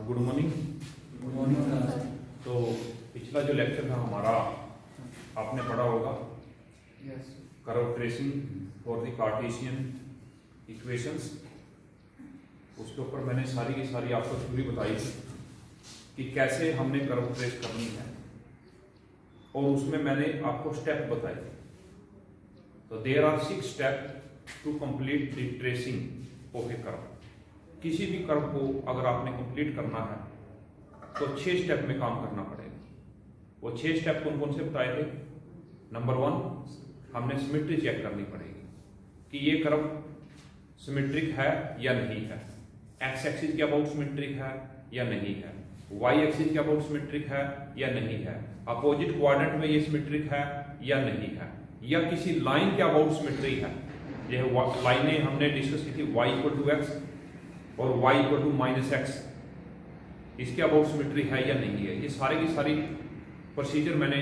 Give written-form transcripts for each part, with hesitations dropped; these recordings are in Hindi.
Good morning. Good morning. तो पिछला जो लेक्चर था हमारा आपने पढ़ा होगा, yes. Curve tracing for the Cartesian equations. उसके ऊपर मैंने सारी की सारी आपको थ्योरी बताई थी कि कैसे हमने कर्व ट्रेस करनी है, और उसमें मैंने आपको स्टेप बताए थे। तो there are 6 step to complete the tracing of a curve. किसी भी कर्व को अगर आपने कंप्लीट करना है तो 6 स्टेप में काम करना पड़ेगा। वो 6 स्टेप कौन कौन से बताए थे? नंबर 1, हमने सिमेट्री चेक करनी पड़ेगी कि ये कर्व सिमेट्रिक है या नहीं है, एक्स एक्सिस के अबाउट सिमेट्रिक है या नहीं है, वाई एक्सिस के अबाउट सिमेट्रिक है या नहीं है, अपोजिट क्वाड्रेंट में ये सिमेट्रिक है या नहीं है, या किसी लाइन के अबाउट सिमेट्री है। यह लाइनें हमने डिस्कस की थी, y इक्वल टू एक्स और y equal to minus x, इसके अबाउट सिमेट्री है या नहीं है। ये सारे की सारी प्रोसीजर मैंने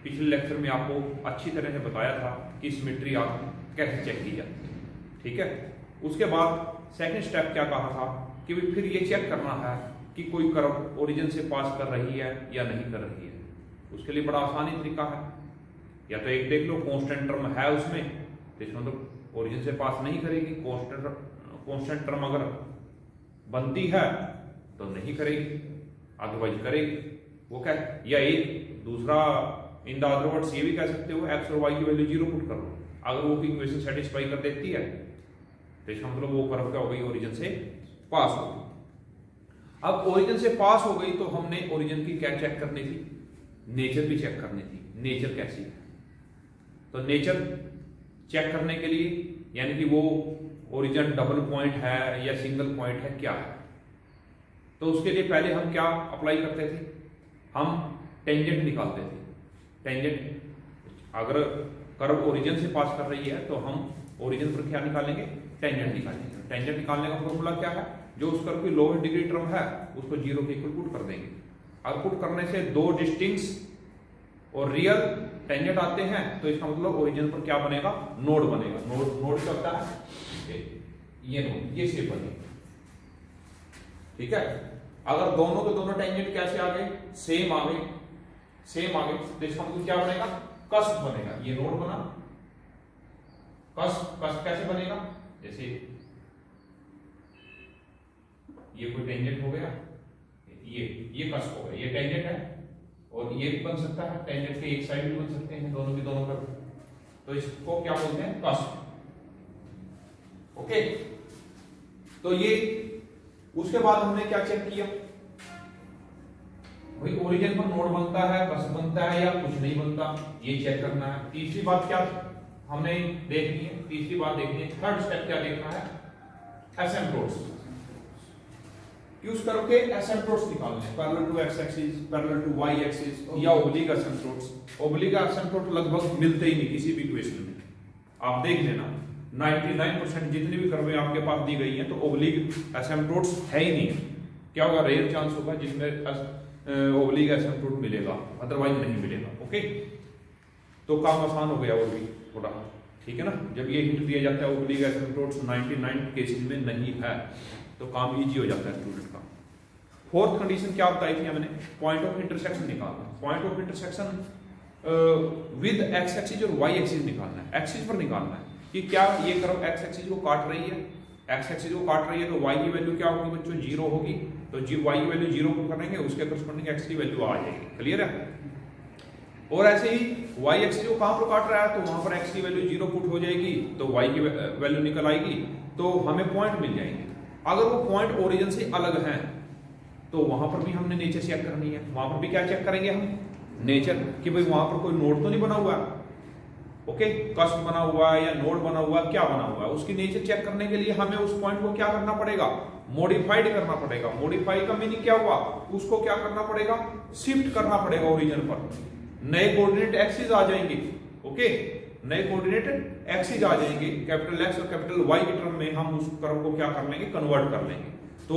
पिछले लेक्चर में आपको अच्छी तरह से बताया था कि सिमेट्री आप कैसे चेक की जाती है। ठीक है। उसके बाद सेकंड स्टेप क्या कहा था कि फिर ये चेक करना है कि कोई कर्व ओरिजिन से पास कर रही है या नहीं कर रही है। उसके लिए बड़ा आसानी तरीका है, या तो एक देख लो कांस्टेंट टर्म है उसमें, तो इसमें तो ओरिजिन से पास नहीं करेगी। कांस्टेंट टर्म अगर बनती है तो नहीं करेगी, अदरवाइज करेगी। वो क्या है? या एक दूसरा इन द अदर वर्ड्स ये भी कह सकते हो एक्स और वाई की वैल्यू 0 पुट कर लो। अगर वो इक्वेशन सेटिस्फाई कर देती है तो इसका मतलब वो कर्व क्या हो गई, ओरिजिन से पास हो गई। अब ओरिजिन से पास हो गई तो हमने ओरिजिन की क्या चेक करनी थी? नेचर भी चेक करनी थी। नेचर कैसी है? तो नेचर चेक करने के लिए यानी कि वो ओरिजिन डबल पॉइंट है या सिंगल पॉइंट है, क्या है, तो उसके लिए पहले हम क्या अप्लाई करते थे? हम टेंजेंट निकालते थे। टेंजेंट अगर कर्व ओरिजिन से पास कर रही है तो हम ओरिजिन पर क्या निकालेंगे? टेंजेंट निकालेंगे। टेंजेंट निकालने का फॉर्मूला क्या है? जो उस कर्व की लोअर डिग्री टर्म है उसको 0 के इक्वल पुट कर देंगे। अब पुट करने से 2 डिस्टिंक्ट और रियल टेंजेंट आते हैं तो इसका मतलब ओरिजिन पर क्या बनेगा? नोड बनेगा। नोड क्या होता है? ये नोड, ये शेप बनेगी। ठीक है। अगर दोनों के दोनों टेंजेंट कैसे आ गए? सेम आ गए, सेम आ गए, तो इसका मतलब क्या बनेगा? कस्प बनेगा। ये नोड बना, कस्प कैसे बनेगा? जैसे ये कोई टेंजेंट हो गया, ये कस्प हो गया, ये टेंजेंट है, और ये भी बन सकता है, टेंजेंट के एक साइड भी बन सकते हैं, दोनों के दोनों पर, तो इसको क्या बोलते हैं? कस्प। ओके। तो ये उसके बाद हमने क्या चेक किया? भाई ओरिजिन पर नोड बनता है, कस्प बनता है या कुछ नहीं बनता, ये चेक करना है। तीसरी बात क्या हमने देखनी है? तीसरी बात देखनी है, थर्ड स्टेप क्या देखना है? एसिम्प्टोट्स। कि उस कर्व के एसिम्प्टोट्स निकालने हैं, parallel to x axis, parallel to y axis, या ओब्लिक एसिम्प्टोट्स। ओब्लिक एसिम्प्टोट लगभग मिलते ही नहीं किसी भी इक्वेशन में। आप देख लेना 99% जितनी भी कर्वें आपके पास दी गई हैं तो ओब्लिक एसिम्प्टोट्स है ही नहीं। क्या होगा? रेयर चांस होगा जिसमें ओब्लिक एसिम्प्टोट मिलेगा, अदरवाइज नहीं मिलेगा। ओके। तो काम आसान हो गया और भी थोड़ा, ठीक है ना। जब ये हिंट दिया जाता है ओब्लिक एसिम्प्टोट्स 99 केसेस में नहीं है तो काम इजी हो जाता है स्टूडेंट का। फोर्थ कंडीशन क्या बताई थी हमने? पॉइंट ऑफ इंटरसेक्शन निकालना। Point of intersection with x axis और वाई एक्सिस निकालना है। एक्सिस पर निकालना है कि क्या ये कर्व एक्स एक्सिस को काट रही है। एक्स एक्सिस को काट रही है तो वाई की वैल्यू क्या होगी बच्चों? 0 होगी। तो वाई की वैल्यू 0 को करेंगे, उसके करस्पॉन्डिंग एक्स की वैल्यू आ जाएगी। क्लियर है? और ऐसे ही वाई एक्सिस को कहां पर काट रहा है तो वहां पर एक्स की वैल्यू 0 पुट हो जाएगी, तो वाई की वैल्यू निकल आएगी, तो हमें पॉइंट मिल जाएंगे। अगर वो पॉइंट ओरिजिन से अलग हैं तो वहां पर भी हमने नेचर चेक करनी है। वहां पर भी क्या चेक करेंगे हम? नेचर, कि भाई वहां पर कोई नोड तो नहीं बना हुआ है। ओके। कस्प बना हुआ है या नोड बना हुआ है, क्या बना हुआ है? उसकी नेचर चेक करने के लिए हमें उस पॉइंट को क्या करना पड़ेगा? मॉडिफाइड करना पड़ेगा। मॉडिफाई का मीनिंग क्या हुआ? उसको क्या करना पड़ेगा? शिफ्ट करना पड़ेगा ओरिजिन पर। नए कोऑर्डिनेट एक्सिस आ जाएंगे। ओके। नए कोऑर्डिनेट एक्सिस आ जाएंगे, कैपिटल एक्स और कैपिटल वाई के टर्म में हम उस कर्व को क्या कर लेंगे? कन्वर्ट कर लेंगे। तो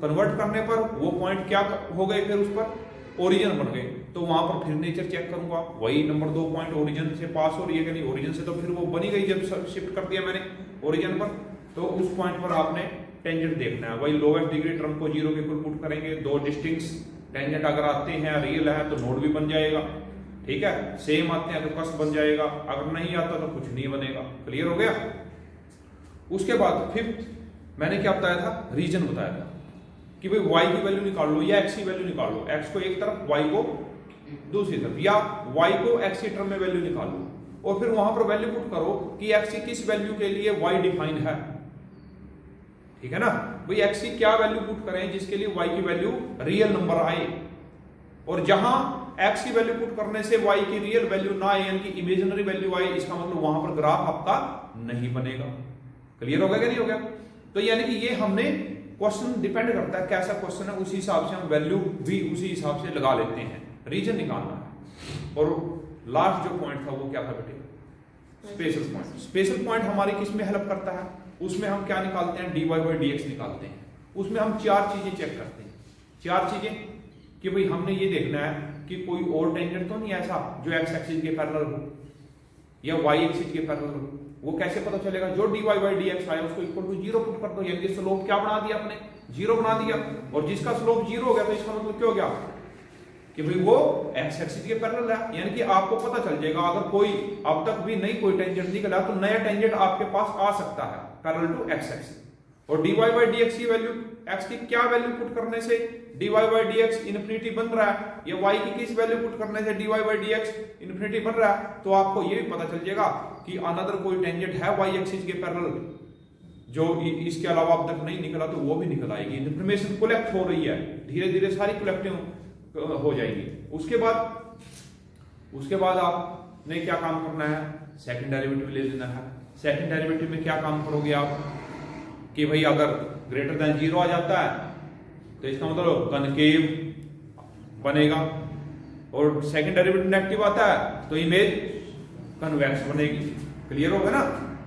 कन्वर्ट करने पर वो पॉइंट क्या हो गए? फिर उस पर ओरिजिन बन गए। तो वहां पर फिर नेचर चेक करूंगा, वही नंबर 2 पॉइंट ओरिजिन से पास हो रही है कि नहीं। ओरिजिन से तो फिर वो बनी गई जब शिफ्ट कर दिया मैंने ओरिजिन पर, तो उस पॉइंट पर आपने टेंजेंट देखना है, वही लोवेस्ट डिग्री टर्म को 0 के इक्वल पुट करेंगे, दो डिस्टिंक्ट टेंजेंट अगर आते हैं रियल है तो नोड भी बन जाएगा, ठीक है, सेम आते हैं तो कस बन जाएगा, अगर नहीं आता तो कुछ नहीं बनेगा। क्लियर हो गया। उसके बाद फिफ्थ मैंने क्या बताया था, रीजन बताया था कि भाई y की वैल्यू निकाल लो या x की वैल्यू निकाल लो, x को एक तरफ y को दूसरी तरफ, या y को x की टर्म में वैल्यू निकाल लो और फिर वहां पर वैल्यू पुट करो कि x की किस वैल्यू के लिए y डिफाइंड है, ठीक है ना। भाई x की क्या वैल्यू पुट करें जिसके लिए y की वैल्यू रियल नंबर आए, और जहां x की वैल्यू पुट करने से y की रियल वैल्यू ना आए यानी कि इमेजिनरी वैल्यू आए, इसका मतलब वहां पर ग्राफ आपका नहीं बनेगा। क्लियर हो गया कि नहीं हो गया। तो यानी कि ये हमने क्वेश्चन डिपेंड करता है कैसा क्वेश्चन है, उसी हिसाब से हम वैल्यू भी उसी हिसाब से लगा लेते हैं, रीजन निकालना है। और लास्ट जो पॉइंट था वो क्या था बेटे, स्पेशल पॉइंट। स्पेशल पॉइंट हमारी किस में हेल्प करता है, उसमें हम क्या निकालते हैं, dy बाई dx निकालते हैं। उसमें हम चार चीजें चेक करते हैं, चार चीजें कि भाई हमने ये देखना है कि कोई और टेंजेंट तो नहीं ऐसा जो x एक्सिस के पैरेलल हो या y एक्सिस के पैरेलल हो। वो कैसे पता चलेगा, जो dy बाई dx आया उसको इक्वल टू 0 पुट कर दो, यानी कि स्लोप क्या बना दिया आपने, 0 बना दिया, और जिसका स्लोप 0 हो गया तो इसका मतलब क्या हो गया कि भाई वो x एक्सिस के पैरेलल है। यानी कि आपको पता चल जाएगा अगर कोई अब तक भी नहीं कोई टेंजेंट निकला तो नया टेंजेंट आपके पास आ सकता है पैरेलल टू x एक्सिस। और dy बाई dx की वैल्यू, x की क्या वैल्यू पुट करने से dy बाई dx इन्फिनिटी बन रहा है, या y की किस वैल्यू पुट करने से dy बाई dx इन्फिनिटी बन रहा है, तो आपको ये भी पता चल जाएगा कि अनदर कोई टेंजेंट है y एक्सिस के पैरेलल जो इसके अलावा अब तक नहीं निकला, तो वो भी निकल आएगी। इन्फॉर्मेशन कलेक्ट हो रही है, धीरे धीरे सारी कलेक्टिंग हो जाएगी। उसके बाद आपने क्या काम करना है, सेकंड डेरिवेटिव ले लेना है। सेकंड डेरिवेटिव में क्या काम करोगे आप कि भाई अगर ग्रेटर देन 0 आ जाता है तो इसका मतलब कनकेव बनेगा, और सेकंड डेरिवेटिव नेगेटिव आता है तो इमेज कन्वेक्स बनेगी। क्लियर होगा ना।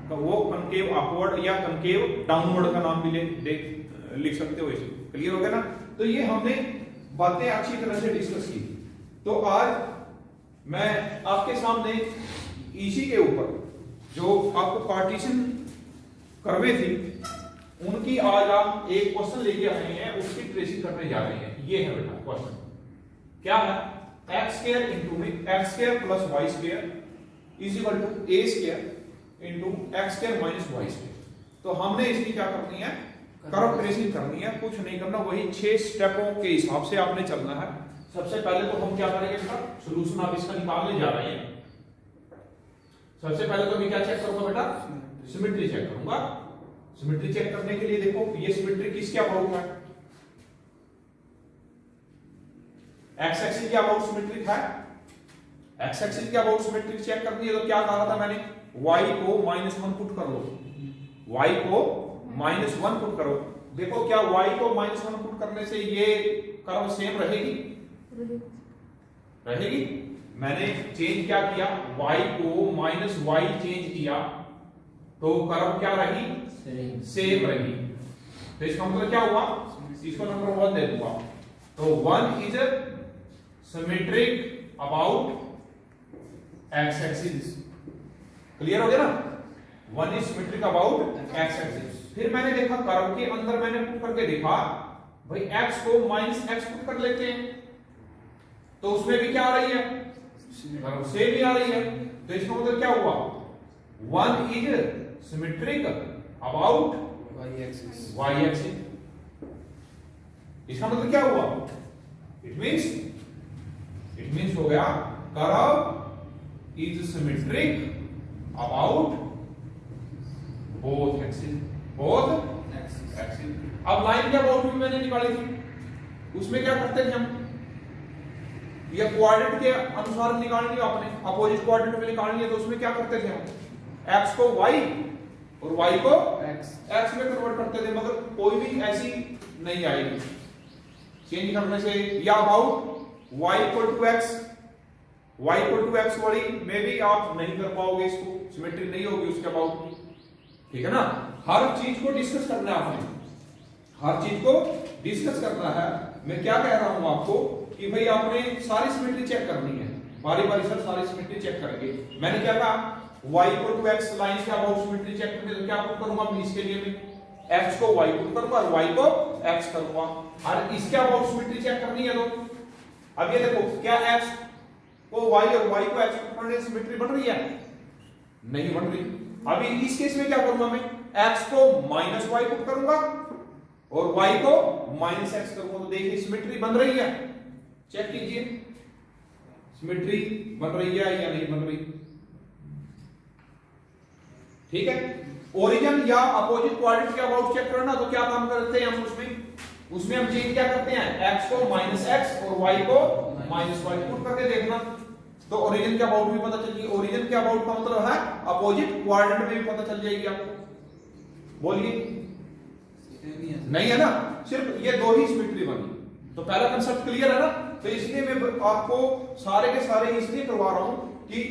तो वो कनकेव अपवर्ड या कनकेव डाउनवर्ड का नाम भी लिख सकते हो इसे। क्लियर हो गया ना। तो ये हमने बातें अच्छी तरह से डिस्कस की। तो आज मैं आपके सामने इसी के ऊपर जो आपको पार्टीशन करवे थी उनकी आज आप एक क्वेश्चन लेके आए हैं, उसकी ट्रेसिंग करने जा रहे हैं। ये है बेटा क्वेश्चन, क्या है, एक्स स्क्वायर इंटू में x square plus y square is equal to a square into x square minus y square. तो हमने इसकी क्या करनी है, कर्व ट्रेसिंग करनी है, कुछ नहीं करना, वही 6 स्टेपों के हिसाब से आपने चलना है। सबसे पहले तो हम क्या करेंगे बेटा, सोल्यूशन आप इसका निकालने जा रहे हैं। सबसे पहले तो मैं क्या चेक करूंगा बेटा, सिमेट्री चेक करूंगा। सिमेट्री चेक करने के लिए देखो ये सिमेट्री किसके अबाउट है, एक्स एक्सिस के अबाउट सिमेट्रिक है। एक्स एक्सिस के अबाउट सिमेट्रिक चेक करनी है तो क्या कहा था मैंने, y को -1 पुट कर लो, y को -1 पुट करो। देखो क्या y को -1 पुट करने से ये कर्व सेम रहेगी, रहेगी। मैंने चेंज क्या किया, y को -y चेंज किया तो कर्व क्या रही, सेम रही। तो इसका मतलब क्या हुआ, इसको नंबर 1 दे दूंगा। तो 1 is symmetric about x axis. Clear हो गया ना, 1 is symmetric about x axis. फिर मैंने देखा कर्व के अंदर मैंने पुट करके देखा भाई x को -x पुट कर लेते हैं तो उसमें भी क्या आ रही है, कर्व सेम ही आ रही है। तो इसका मतलब क्या हुआ, 1 is symmetric about y axis। y axis. इसका मतलब क्या हुआ, इट मींस हो गया curve is symmetric about both axis, both axis. अब लाइन के अबाउट भी मैंने निकाली थी, उसमें क्या करते थे हम, ये कोऑर्डिनेट के अनुसार निकालनी है आपने, अपोजिट कोऑर्डिनेट में निकालनी है। तो उसमें क्या करते थे हम, x को y और y को x में कन्वर्ट करते थे, मगर कोई भी ऐसी नहीं आएगी चेंज करने से। या about y equal to x वाली में भी आप नहीं कर पाओगे, इसको सिमेट्री नहीं होगी उसके अबाउट। ठीक है ना, हर चीज को डिस्कस करना है आपने, हर चीज को डिस्कस करना है। मैं क्या कह रहा हूं आपको कि भाई आपने सारी सिमेट्री चेक करनी है, बारी बारी से सारी सिमेट्री चेक करेंगे। मैंने क्या कहा, y equal to x line के अबाउट सिमेट्री चेक करनी है तो क्या पुट करूंगा मैं इसके लिए, मैं x को y पुट करूंगा और y को x करूंगा, और इसके अबाउट सिमेट्री चेक करनी है। तो अब ये देखो, क्या x को y और y को x पुट करने से सिमेट्री बन रही है? नहीं बन रही। अभी इस केस में क्या करूंगा मैं, x को माइनस y पुट करूंगा और y को माइनस x करूंगा, तो देखिए सिमेट्री बन रही है। चेक कीजिए सिमेट्री बन रही है या नहीं बन रही। ठीक है, ओरिजिन या अपोजिट क्वाड्रेंट के अबाउट चेक करना, तो क्या काम करते हैं हम उसमें हम चेंज क्या करते हैं, x को माइनस x और y को माइनस y पुट करके देखना, तो ओरिजिन के अबाउट भी पता चल जाएगी। ओरिजिन के अबाउट का मतलब है अपोजिट क्वाड्रेंट में भी पता चल जाएगी आपको। बोलिए नहीं है ना, सिर्फ ये दो ही सिमेट्री बनी, तो पहला कंसेप्ट क्लियर है ना। तो इसलिए मैं आपको सारे के सारे इसलिए करवा रहा हूं कि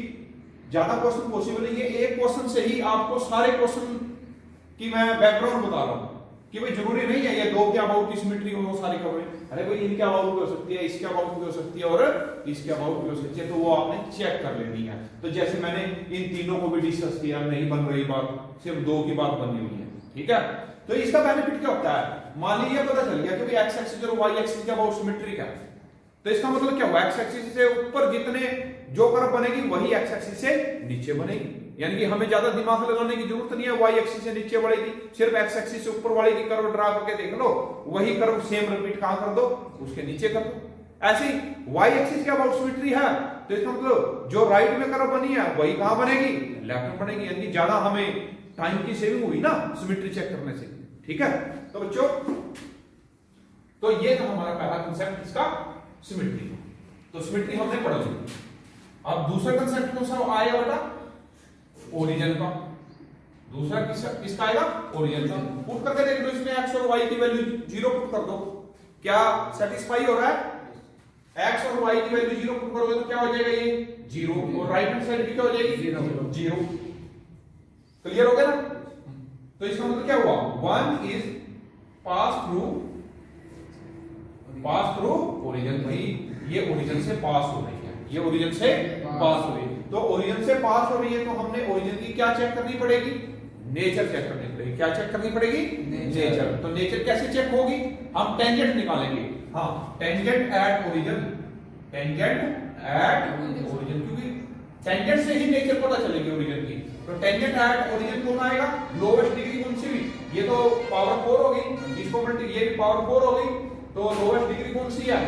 ज्यादा क्वेश्चन पॉसिबल नहीं है, एक क्वेश्चन से ही आपको सारे क्वेश्चन की मैं बैकग्राउंड बता रहा हूं कि भाई जरूरी नहीं है ये दो के अबाउट की सिमेट्री हो सारी कवरेज, अरे भाई इनके अबाउट भी हो सकती है, इसके अबाउट भी हो सकती है और इसके अबाउट भी हो सकती है, तो वो आपने चेक कर लेनी है। तो जैसे मैंने इन तीनों को भी डिस्कस किया, नहीं बन रही बात, सिर्फ दो की बात बनी हुई है। ठीक है, तो इसका बेनिफिट क्या होता है, मान लीजिए पता चल गया कि भाई एक्स एक्सिस और वाई एक्सिस के अबाउट सिमेट्रिक है, तो इसका मतलब क्या हुआ, एक्स एक्सिस से ऊपर जितने जो कर्व बनेगी वही एक्स एक्सिस से नीचे बनेगी, यानी कि हमें ज्यादा दिमाग लगाने की जरूरत नहीं है, वाई एक्सिस से नीचे बढ़ेगी, सिर्फ एक्स एक्सिस से ऊपर वाली की कर्व ड्रा करके देख लो, वही कर्व सेम रिपीट कहां कर दो, उसके नीचे कर दो। ऐसे ही वाई एक्सिस के अबाउट सिमेट्री है, तो इसका मतलब जो राइट में कर्व बनी है वही कहां बनेगी, लेफ्ट में बनेगी, यानी कि ज्यादा हमें टाइम की सेविंग हुई ना सिमेट्री चेक करने से। ठीक है, तो बच्चों तो ये था हमारा पहला कंसेप्ट इसका सिमेट्री। तो सिमेट्री हमने पढ़ ली। अब दूसरा कंसेप्ट कौन सा आएगा बेटा, ओरिजिन का। दूसरा किसका आएगा, ओरिजिन का। पुट करके देख लो इसमें x और y की वैल्यू 0 पुट कर दो, क्या सेटिस्फाई हो रहा है, x और y की वैल्यू 0 पुट करोगे तो क्या हो जाएगा, ये 0, और राइट हैंड साइड की क्या हो जाएगी 0। क्लियर हो गया ना। तो इसका मतलब क्या हुआ, one is pass through origin, भाई ये ओरिजिन से पास हो रही है, ये ओरिजिन से पास हो रही है। तो ओरिजिन से पास हो रही है, तो हमने ओरिजिन की क्या चेक करनी पड़ेगी, नेचर चेक करनी पड़ेगी। क्या चेक करनी पड़ेगी, नेचर। तो नेचर कैसे चेक होगी, हम टेंजेंट निकालेंगे। हाँ, tangent at origin, tangent at origin, क्योंकि टेंजेंट से ही नेचर पता चलेगी ओरिजिन की। तो टेंजेंट एट ओरिजिन कौन आएगा, लोवेस्ट डिग्री कौन सी हुई, ये तो पावर 4 होगी, इसको मल्टी ये भी पावर 4 होगी, तो लोवेस्ट डिग्री कौन सी है,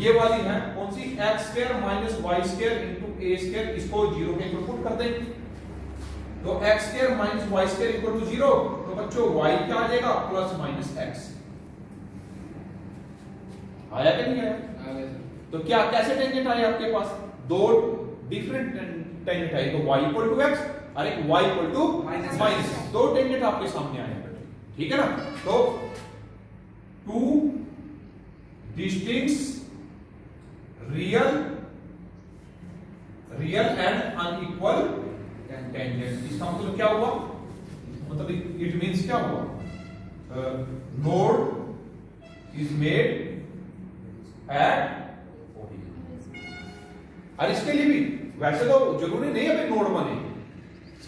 ये वाली है, कौन सी, x square minus y square into a square, इसको 0 के इक्वल पुट कर दें, तो x square minus y square equal to 0, तो बच्चों y क्या आ जाएगा, प्लस माइनस x। आया कि नहीं आया, आ गया। तो क्या कैसे टेंजेंट आए आपके पास, दो डिफरेंट टेंजेंट आए, तो y इक्वल टू x और एक y इक्वल टू माइनस, दो टेंजेंट आपके सामने आए। ठीक है ना, तो two distinct real and unequal tangent. इसका मतलब क्या हुआ, मतलब इट मींस क्या हुआ, node is made at origin. और इसके लिए भी वैसे तो जरूरी नहीं है नोड बने,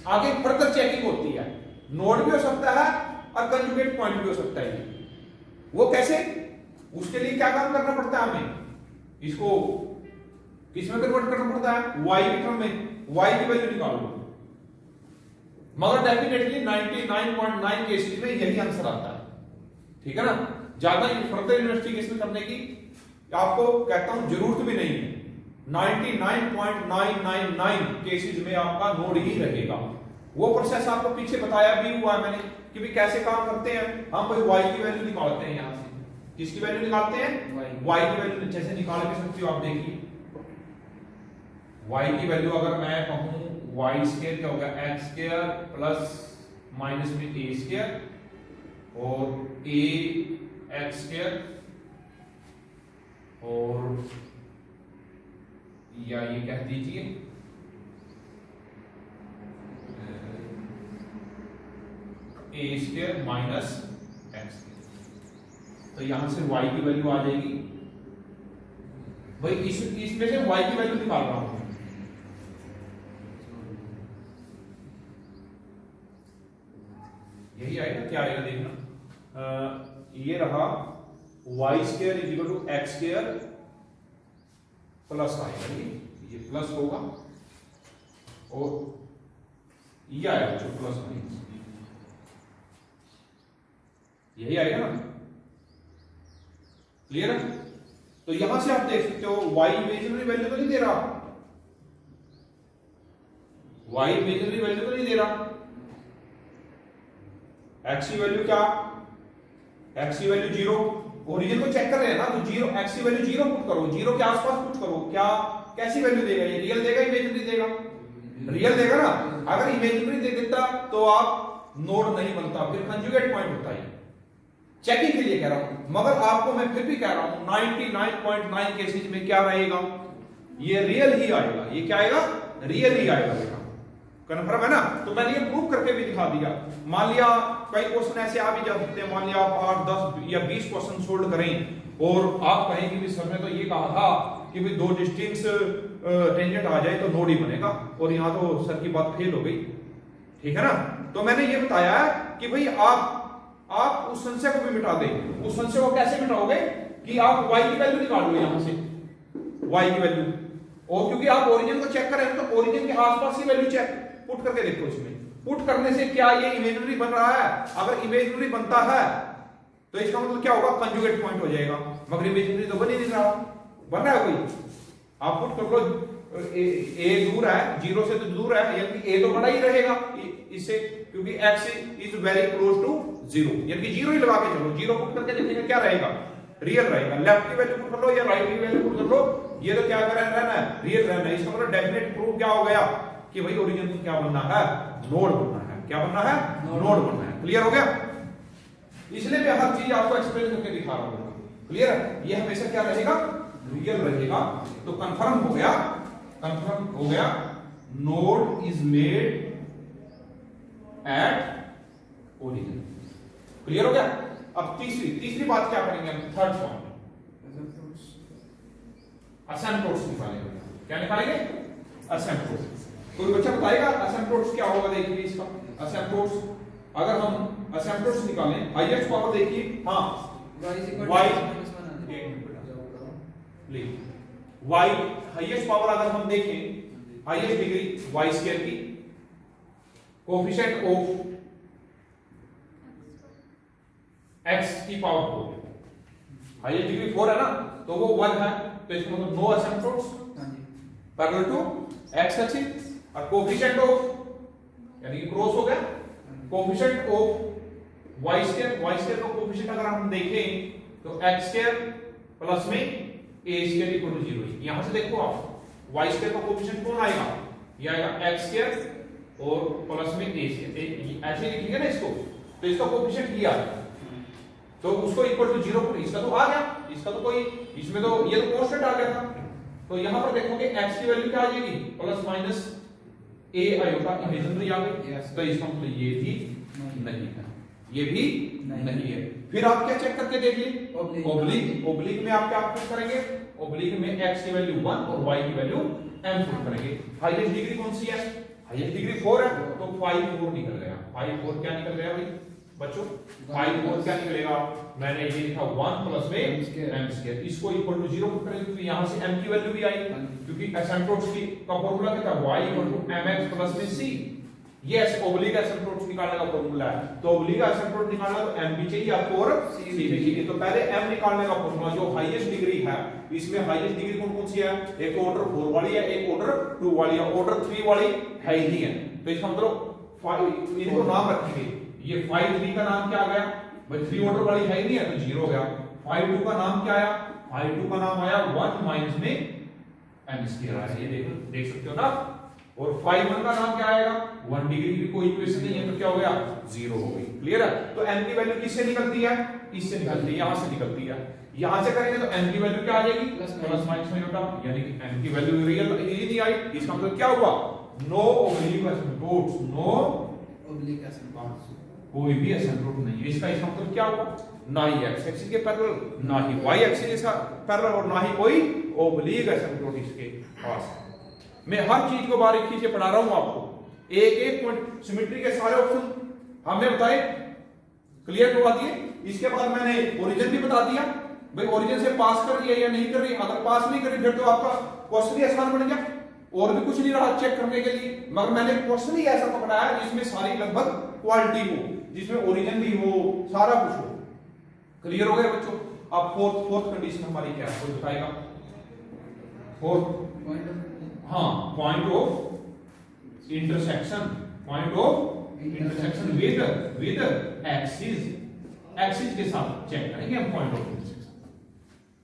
आगे फर्दर चेकिंग होती है, नोड भी हो सकता है और कंजुगेट पॉइंट भी हो सकता है। वो कैसे, उसके लिए क्या काम करना पड़ता है हमें, इसको किसमें कन्वर्ट करना पड़ता है, y की टर्म में, y की वैल्यू निकाल लो। मगर डेफिनेटली 99.9 केसेस में यही आंसर आता है। ठीक है ना, ज्यादा फर्दर इन्वेस्टिगेशन करने की आपको कहता हूं जरूरत भी नहीं है, 99.999 केसेस में आपका नोड ही रहेगा। वो प्रोसेस आपको पीछे बताया भी हुआ है मैंने कि भी कैसे काम करते हैं हम, भाई y की वैल्यू निकालते हैं, यहां से किसकी वैल्यू निकालते हैं, y की वैल्यू जैसे निकाल के सकते हो आप, देखिए y की वैल्यू अगर मैं कहूं y स्क्वायर क्या होगा, x स्क्वायर प्लस माइनस में a स्क्वायर और a x स्क्वायर, और या ये कह दीजिए a स्क्वायर माइनस x। तो यहां से y की वैल्यू आ जाएगी, भाई इसमें से y की वैल्यू निकाल रहा हूं, यही आएगा, क्या आएगा देखना, ये रहा y square is equal to x square plus आएगा, ये प्लस होगा और ये आएगा जो प्लस माइनस, यही आएगा ना, क्लियर है। तो यहां से आप देख सकते हो y इमेजिनरी वैल्यू तो नहीं दे रहा, y इमेजिनरी वैल्यू तो नहीं दे रहा, x की वैल्यू क्या, x की वैल्यू 0, ओरिजिन को चेक कर रहे हैं ना, तो 0 x की वैल्यू 0 पुट करो, 0 के आसपास पुट करो, क्या कैसी वैल्यू देगा, ये रियल देगा इमेजिनरी देगा, रियल देगा ना। अगर इमेजिनरी दे देता तो आप नोड नहीं बनता, फिर कंजुगेट पॉइंट होता है, चेकिंग के लिए कह रहा हूं, मगर आपको मैं फिर भी कह रहा हूं 99.9 केसेस में क्या रहेगा, ये रियल ही आएगा, ये क्या आएगा, रियल ही आएगा बेटा, कन्फर्म है ना। तो मैंने ये प्रूव करके भी दिखा दिया। मान लिया कई क्वेश्चन ऐसे आ भी जा सकते हैं, मान लिया आप 8, 10 या 20 क्वेश्चन सोल्व करें और आप कहें कि सर ने तो ये कहा था कि भाई 2 डिस्टिंक्ट टेंजेंट आ जाए तो नोड ही बनेगा, और यहां तो सर की बात फेल हो गई, ठीक है ना। तो मैंने ये बताया कि भाई आप उस संशय को भी मिटा दें। उस संशय को कैसे मिटाओगे कि आप y की वैल्यू निकाल लो यहां से, y की वैल्यू, और क्योंकि आप ओरिजिन को चेक कर रहे हैं तो ओरिजिन के आसपास की वैल्यू चेक पुट करके देखो, इसमें पुट करने से क्या ये इमेजिनरी बन रहा है, अगर इमेजिनरी बनता है तो इसका मतलब क्या होगा, कंजुगेट पॉइंट हो जाएगा, मगर इमेजिनरी तो बन ही नहीं रहा, बन रहा है कोई, आप पुट कर लो, a दूर है 0 से तो दूर है, यानी a तो बड़ा ही रहेगा इससे, क्योंकि x is very close to 0, यानी 0 ही लगा के चलो, 0 पुट करके देखेंगे क्या रहेगा, रियल रहेगा। लेफ्ट की वैल्यू पुट कर लो या राइट की वैल्यू पुट कर लो, ये तो क्या रहना है, रियल रहना है। इसका मतलब डेफिनेट प्रूफ क्या हो गया कि भाई ओरिजिन को क्या बनना है, नोड बनना है, क्या बनना है, नोड बनना है, क्लियर हो गया। इसलिए मैं हर चीज आपको एक्सप्लेन करके दिखा रहा हूं, क्लियर है। ये हमेशा क्या रहेगा, रियल रहेगा। तो कंफर्म हो गया node is made at origin, clear हो गया। अब तीसरी बात क्या करेंगे हम, थर्ड पॉइंट, असिम्प्टोट्स निकालेंगे। क्या निकालेंगे, असिम्प्टोट्स। कोई बच्चा बताएगा असिम्प्टोट्स क्या होगा, देखिए इसका असिम्प्टोट्स, अगर हम असिम्प्टोट्स निकालें, हाईएस्ट पावर देखिए, हाँ y हाईएस्ट पावर अगर हम देखें, हाईएस्ट डिग्री y स्क्वायर की, कोएफिशिएंट ऑफ x की पावर 4, हाईएस्ट डिग्री 4 है ना, तो वो 1 है, तो इसका मतलब no asymptotes parallel to x axis, और कोएफिशिएंट ऑफ यानी कि क्रॉस हो गया, कोएफिशिएंट ऑफ y स्क्वायर का कोएफिशिएंट अगर हम देखें तो x स्क्वायर प्लस में a स्क्वायर इक्वल टू 0। यहां से देखो आप y स्क्वायर का कोएफिशिएंट कौन आएगा, ये आएगा x स्क्वायर और प्लस में a स्क्वायर, ऐसे लिखेंगे ना इसको, तो इसका कोएफिशिएंट ये आएगा, तो उसको इक्वल टू 0 पर इसका तो आ गया, इसका तो कोई इसमें तो ये तो कांस्टेंट आ गया था। तो यहां पर देखोगे x की वैल्यू क्या आ जाएगी, plus minus a iota imaginary आ गई, तो इसका मतलब ये भी नहीं है, ये भी नहीं है। फिर आप क्या चेक करके देखिए, ओब्लिक में आप क्या पुट करेंगे, ओब्लिक में x की वैल्यू 1 और y की वैल्यू m पुट करेंगे। हाईएस्ट डिग्री कौन सी है, हाईएस्ट डिग्री 4 है, तो 5 4 निकल गया, 5 4 क्या निकल गया भाई बच्चों, 5 4 क्या निकलेगा, मैंने ये लिखा 1 प्लस में m स्क्वायर, इसको इक्वल टू 0 पुट करेंगे, क्योंकि यहां से m की वैल्यू भी आई, क्योंकि एसिम्प्टोट्स की का फार्मूला क्या था, y equal to mx plus में c, ये ओब्लिक एसिम्प्टोट्स निकालने का फार्मूला है। तो ओब्लिक एसिम्प्टोट निकालना तो m भी चाहिए आपको और c भी चाहिए। तो पहले m निकालने का फार्मूला, जो हाईएस्ट डिग्री है, इसमें हाईएस्ट डिग्री कौन सी है, एक ऑर्डर 4 वाली है, एक ऑर्डर 2 वाली है, ऑर्डर 3 वाली है ही नहीं है, तो इसका मतलब 5 इनको नाम रखेंगे, ये 5 3 का नाम क्या आ गया भाई, 3 ऑर्डर वाली है ही नहीं है तो 0 हो गया। 5 2 का नाम क्या आया, 5 2 का नाम आया 1 माइनस में m स्क्वायर आया, ये देख सकते हो ना। और 5 1 का नाम क्या आएगा, 1 डिग्री की कोई इक्वेशन नहीं है, तो क्या हो गया, 0 हो गई, क्लियर है। तो m की वैल्यू किससे निकलती है, इससे निकलती है, यहां से निकलती है। यहां से करेंगे तो m की वैल्यू क्या आ जाएगी, प्लस माइनस में होता, यानी कि m की वैल्यू रियल ही नहीं आई, इसका मतलब क्या हुआ, no oblique asymptotes, no oblique asymptotes, कोई भी एसिम्प्टोट नहीं है। इसका मतलब क्या हुआ, ना ही x एक्सिस के पैरेलल, ना ही y एक्सिस के पैरेलल, और ना ही कोई ओब्लिक एसिम्प्टोट इसके पास है। मैं हर चीज को बारीकी से पढ़ा रहा हूं आपको, एक एक पॉइंट, सिमेट्री के सारे ऑप्शन हमने बताए, क्लियर करवा दिए। इसके बाद मैंने ओरिजिन भी बता दिया, भाई ओरिजिन से पास कर रही है या नहीं कर रही। अगर पास नहीं कर रही फिर तो आपका क्वेश्चन ही आसान बन गया, और भी कुछ नहीं रहा चेक करने के लिए। मगर मैंने क्वेश्चन ही ऐसा पकड़ा है जिसमें सारी लगभग क्वालिटी हो, जिसमें ओरिजिन भी हो, सारा कुछ हो। क्लियर हो गया बच्चों। अब फोर्थ कंडीशन हमारी क्या है, कोई बताएगा? फोर्थ, हाँ, point of intersection, point of intersection with axis के साथ चेक करेंगे हम पॉइंट ऑफ इंटरसेक्शन।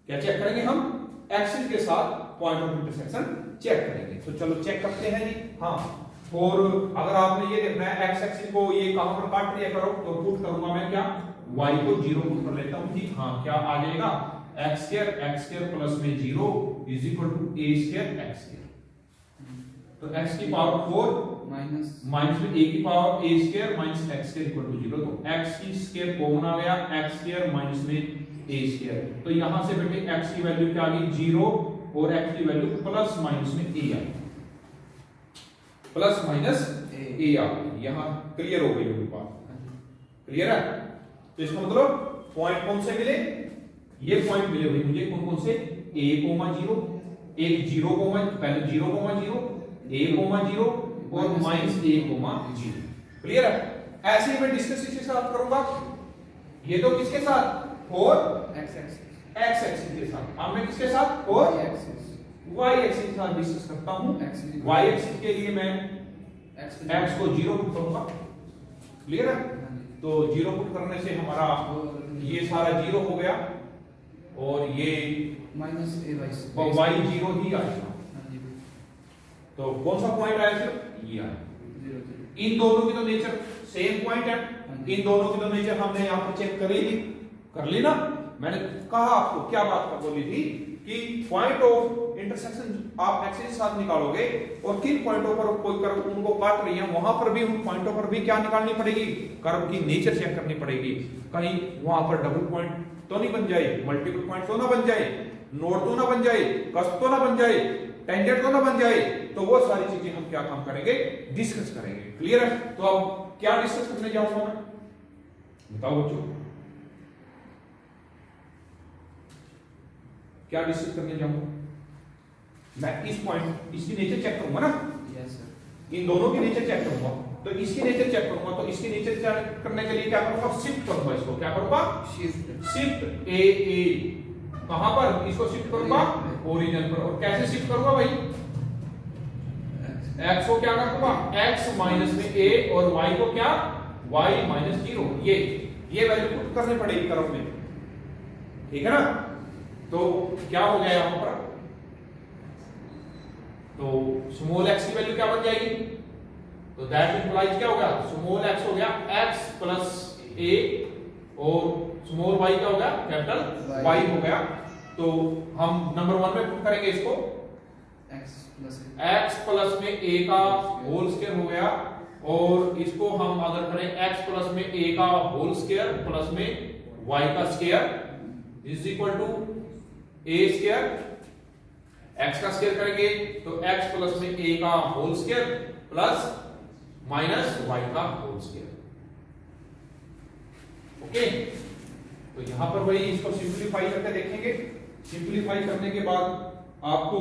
क्या चेक करेंगे हम? एक्सिस के साथ पॉइंट ऑफ इंटरसेक्शन चेक करेंगे। तो चलो चेक करते हैं जी। हाँ, और अगर आपने ये देखना है एक्स एक्सिस को ये कहां पर काट रही है करो, तो पुट करूंगा मैं क्या, y को 0 पुट कर लेता हूं जी। हाँ, क्या आ जाएगा? x स्क्वायर प्लस में 0 is equal to a square x square. तो x की पावर 4 माइनस में a की power a square minus x square equal to 0। तो x की स्क्वायर कॉमन आ गया, x स्क्वायर माइनस में a स्क्वायर। तो यहां से बेटे x की वैल्यू क्या आ गई? 0, और x की वैल्यू प्लस माइनस में a आ गई, प्लस माइनस a आ गई। यहां क्लियर हो गई मेरी बात? क्लियर है? तो इसका मतलब पॉइंट कौन से मिले? ये पॉइंट मिले भाई मुझे कौन कौन से? a, 0, एक 0, पहले 0, 0, a, 0 और माइनस a, 0। क्लियर है? ऐसे ही मैं डिस्कस इसके साथ करूंगा। ये तो किसके साथ? और x एक्सिस के साथ। अब मैं किसके साथ? और y एक्सिस के साथ डिस्कस करता हूं। y एक्सिस के लिए मैं x को 0 पुट करूंगा। क्लियर है? तो 0 पुट करने से हमारा ये सारा 0 हो गया, और ये माइनस a y 0 ही आएगा। तो कौन सा पॉइंट आया सर? ये आया। इन दोनों की तो नेचर सेम पॉइंट है, इन दोनों की तो नेचर हमने यहाँ पर चेक कर ली ना। मैंने कहा आपको क्या बात कर बोली थी कि पॉइंट ऑफ इंटरसेक्शन आप एक्सिस के साथ निकालोगे, और किन पॉइंटों पर कोई कर्व उनको काट रही है वहां पर भी, उन पॉइंटों पर भी क्या निकालनी पड़ेगी? कर्व की नेचर चेक करनी पड़ेगी। कहीं वहां पर डबल पॉइंट तो नहीं बन जाए, मल्टीपल पॉइंट तो ना बन जाए, नोड तो ना बन जाए, कस्ट तो ना बन जाए, टेंजेंट तो ना बन जाए। तो वो सारी चीजें हम क्या काम करेंगे? डिस्कस करेंगे। क्लियर है? तो अब क्या डिस्कस करने जाऊंगा मैं, बताओ बच्चों, क्या डिस्कस करने जाऊंगा मैं? इस पॉइंट, इसकी नेचर चेक करूंगा ना। Yes sir. इन दोनों की नेचर चेक करूंगा, तो इसकी नेचर चेक करूंगा। तो इसकी नेचर चेक करने के लिए क्या करूंगा? शिफ्ट करूंगा इसको। क्या करूंगा? शिफ्ट ए कहां पर? इसको शिफ्ट करूंगा ओरिजिन पर। और कैसे शिफ्ट करूंगा भाई? x को क्या करूंगा? x माइनस में a, और y को क्या? y minus 0। ये वैल्यू पुट करनी पड़ेगी कर्व में, ठीक है ना। तो क्या हो गया यहां पर? तो स्मॉल x की वैल्यू क्या बन जाएगी? तो दैट इंप्लाइज क्या होगा? स्मॉल x हो गया x प्लस a, और स्मॉल y क्या हो गया? कैपिटल y हो गया। तो हम नंबर 1 में पुट करेंगे इसको, x प्लस में a का होल स्क्वायर हो गया, और इसको हम अगर करें x प्लस में a का होल स्क्वायर प्लस में y का square is equal to a square. x का स्क्वायर करेंगे तो x प्लस में a का whole square plus minus y का होल स्क्वायर। ओके, तो यहां पर वही इसको सिंपलीफाई करके देखेंगे। सिंपलीफाई करने के बाद आपको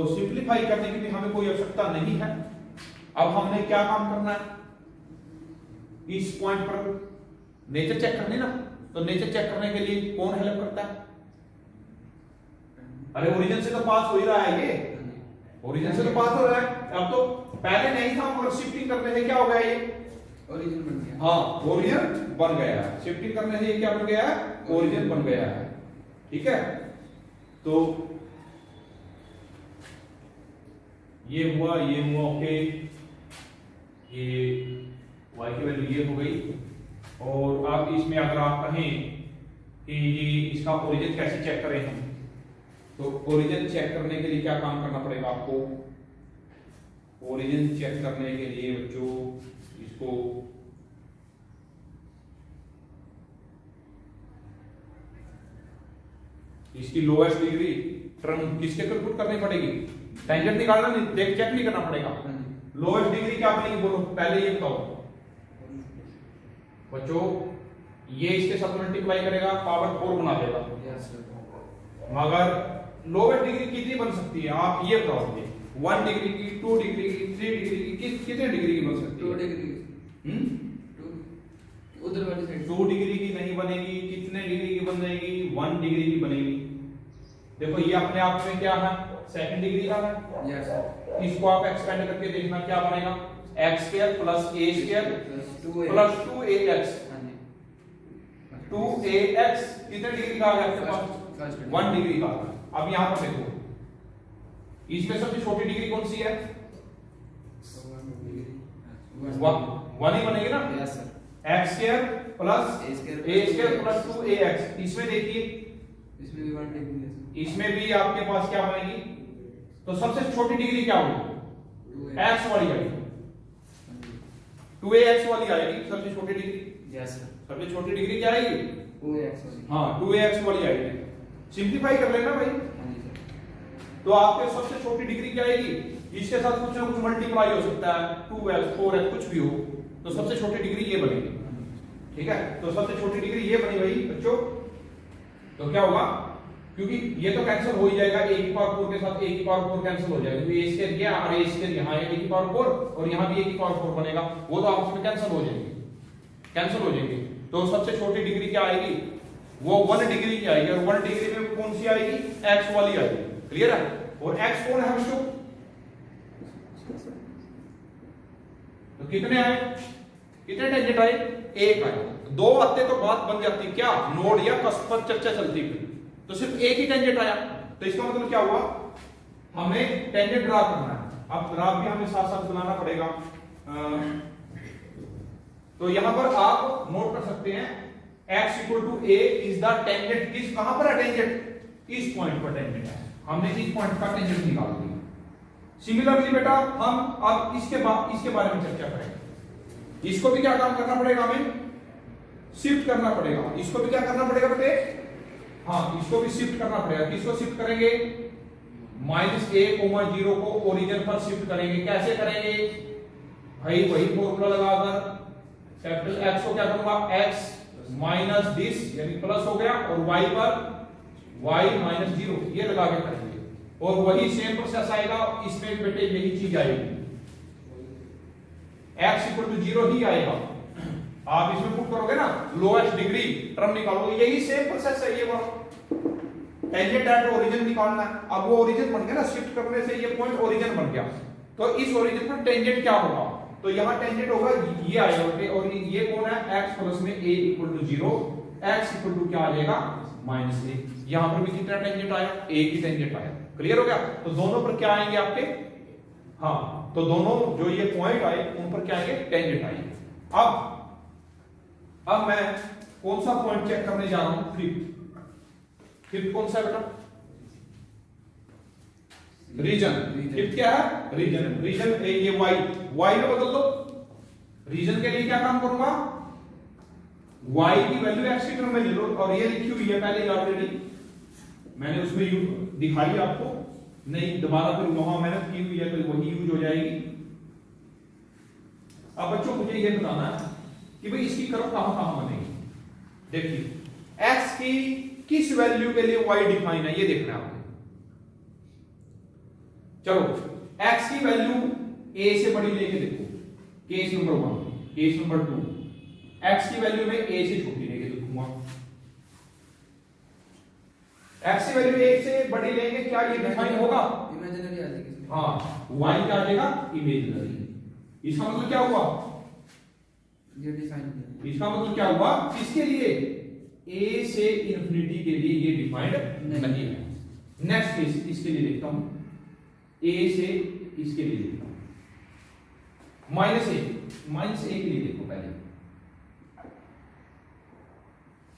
सिंपलीफाई करने की भी हमें कोई आवश्यकता नहीं है। अब हमने क्या काम करना है? इस पॉइंट पर नेचर चेक करनी ना। तो नेचर चेक करने के लिए कौन हेल्प करता है? अरे ओरिजिन से तो पास हो ही रहा है, ये ओरिजिन से तो पास हो रहा है। अब तो पहले नहीं था, मगर शिफ्टिंग करने से क्या हो गया? ये ओरिजिन बन गया। हाँ, ओरिजिन बन गया है। शिफ्टिंग करने से ये क्या बन गया है? ओरिजिन बन गया है। ठीक है, तो ये हुआ, ये हुआ। ओके, ये y की वैल्यू ये हो गई। और अब इसमें अगर आप कहें कि इसका ओरिजिन कैसे चेक करें हम, तो ओरिजिन चेक करने के लिए क्या काम करना पड़ेगा आपको? ओरिजिन चेक करने के लिए बच्चों इसको इसकी लोएस्ट डिग्री टर्म किसके पर पुट करनी पड़ेगी? टेंजेंट निकालना नहीं, चेक नहीं करना पड़ेगा। लोएस्ट डिग्री क्या बनेगी बोलो, पहले ये बताओ बच्चों। ये इसके साथ मल्टीप्लाई करेगा, पावर 4 बना देगा। Yes sir. मगर लोवेस्ट डिग्री कितनी बन सकती है आप ये बताओ मुझे। 1 डिग्री की, 2 डिग्री की, 3 डिग्री की, कितने डिग्री की बन सकती 2 है? डिग्री। 2 उधर वाली साइड 2 डिग्री की नहीं बनेगी। कितने डिग्री की बनेगी? 1 डिग्री की बनेगी। देखो ये अपने आप में क्या है? सेकंड डिग्री का है। Yes sir. इसको आप एक्सपेंड करके देखना क्या बनेगा। x square plus a square plus 2ax। हाँ जी। 2ax कितने डिग्री का आ गया आपके पास? 1 डिग्री का। अब यहां पर देखो इसमें सबसे छोटी डिग्री कौन सी है? 1 ही बनेगी ना। Yes sir. x square plus a square plus 2ax। इसमें देखिए इसमें भी 1 डिग्री है सर। इसमें भी आपके पास क्या बनेगी? तो सबसे छोटी डिग्री क्या होगी? 2x x वाली आएगी, 2ax वाली आएगी सबसे छोटी डिग्री। Yes sir. सबसे छोटी डिग्री क्या आएगी? 2x वाली। हाँ 2ax वाली आएगी। सिंपलीफाई कर लेना भाई। हाँ जी सर। तो आपके सबसे छोटी डिग्री क्या आएगी? इसके साथ कुछ ना कुछ मल्टीप्लाई हो सकता है, 2x 4x कुछ भी हो, तो सबसे छोटी डिग्री ये बनेगी। ठीक है, तो सबसे छोटी डिग्री ये बनी भाई बच्चों। तो क्या होगा? क्योंकि ये तो कैंसिल हो ही जाएगा, a की पावर 4 के साथ a की पावर 4 कैंसिल हो जाएगा, क्योंकि a स्क्वायर गया और a स्क्वायर यहाँ है, a की पावर 4 और यहाँ भी a की पावर 4 बनेगा, वो तो आपस में कैंसिल हो जाएंगे, कैंसिल हो जाएंगे। तो सबसे छोटी डिग्री क्या आएगी? वो 1 डिग्री की आएगी, और 1 डिग्री में कौन सी आएगी? x वाली आएगी। क्लियर है? और x कौन है बच्चों? तो कितने आए? कितने टेंजेंट आए? 1 आए। 2 आते तो बात बन जाती, क्या नोड या कस्प पर चर्चा चलती फिर, तो सिर्फ एक ही टेंजेंट आया। तो इसका मतलब क्या हुआ? हमें टेंजेंट ड्रा करना है। अब ग्राफ भी हमें साथ साथ बनाना पड़ेगा। तो यहां पर आप नोट कर सकते हैं x equal to a is the tangent. किस कहां पर है टेंजेंट? इस पॉइंट पर टेंजेंट है। हमने इस पॉइंट का टेंजेंट निकाल दिया। सिमिलरली बेटा हम अब इसके बारे में चर्चा करेंगे। इसको भी क्या काम करना पड़ेगा? हमें शिफ्ट करना पड़ेगा। इसको भी क्या करना पड़ेगा बेटे? हाँ, इसको भी शिफ्ट करना पड़ेगा। किसको शिफ्ट करेंगे? -a,0 को ओरिजिन पर शिफ्ट करेंगे। कैसे करेंगे भाई? वही फॉर्मूला लगाकर कैपिटल X को क्या करूंगा? x माइनस दिस यानी प्लस हो गया, और y पर y माइनस 0 ये लगा के करेंगे, और वही सेम प्रोसेस आएगा इसमें बेटे, यही चीज आएगी। x इक्वल टू 0 ही आएगा। आप इसमें पुट करोगे ना, लोएस्ट डिग्री टर्म निकालोगे, यही सेम प्रोसेस है। ये वाला टेंजेंट एट ओरिजिन निकालना है। अब वो ओरिजिन बन गया ना, शिफ्ट करने से ये पॉइंट ओरिजिन बन गया। तो इस ओरिजिन पर टेंजेंट क्या होगा? तो यहां टेंजेंट होगा ये आएगा, और ये कौन है? x प्लस में a equal to 0, x equal to क्या आ जाएगा? -a। यहां पर भी कितना टेंजेंट आया? a की टेंजेंट आया। क्लियर हो गया? तो दोनों पर क्या आएंगे आपके? हाँ, तो दोनों जो ये पॉइंट आए उन पर क्या आएंगे? टेंजेंट आएंगे। अब मैं कौन सा पॉइंट चेक करने जा रहा हूं? फिफ्थ कौन सा है बेटा? रीजन। फिफ्थ क्या है? रीजन ये y में बदल दो। रीजन के लिए क्या काम करूंगा? y की वैल्यू x की टर्म में ले लो, और ये लिखी हुई है पहले ही ऑलरेडी, मैंने उसमें दिखाई आपको, नहीं दोबारा फिर वहां मेहनत की हुई है तो वही यूज हो जाएगी। अब बच्चों मुझे ये बताना है कि भाई इसकी कर्व कहां कहां बनेगी। देखिए x की किस वैल्यू के लिए y डिफाइन है ये देखना है आपको। चलो x की वैल्यू a से बड़ी लेके देखो, case number 1, case number 2, x की वैल्यू में a से छोटी लेके देखूंगा। x की वैल्यू 1 से बड़ी लेंगे, क्या ये डिफाइन होगा? इमेजिनरी आ जाएगी। हाँ, y क्या आ जाएगा? इमेजिनरी। इसका मतलब क्या हुआ? ये डिफाइन किया। इसका मतलब क्या हुआ? किसके लिए? a से इंफिनिटी के लिए ये डिफाइंड नहीं है। नेक्स्ट केस इसके लिए देखता हूं, a से इसके लिए देखता हूं, -a के लिए देखो पहले।